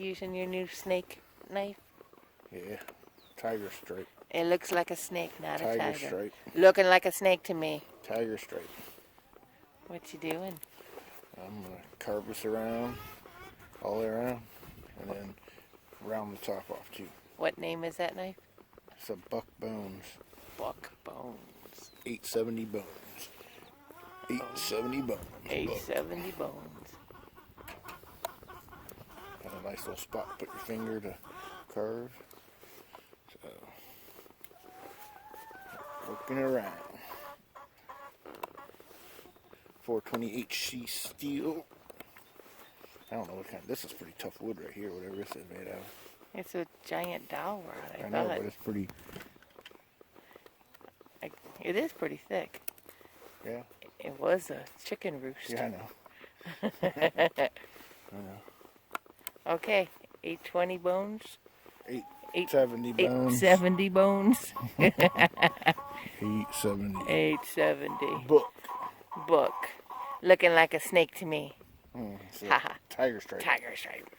using your new snake knife? Yeah, tiger stripe. It looks like a snake, not a Tiger tiger. stripe. Looking like a snake to me. Tiger stripe. What you doing? I'm gonna carve this around, all the way around, and then round the top off too. What name is that knife? It's a Buck Bones. Buck Bones. 870 bones. 870 bones. 870 bones. Got a nice little spot to put your finger to carve. So, working around. 420 HC steel. I don't know what kind. This is pretty tough wood right here. Whatever this is made out of. It's a giant dowel rod. I know, but it's pretty. It is pretty thick. Yeah. It was a chicken roost. Yeah, I know. I know. Okay, 820 bones. 870 bones. 870 bones. 870. 870. Book. Looking like a snake to me. Tiger stripe. Tiger stripe.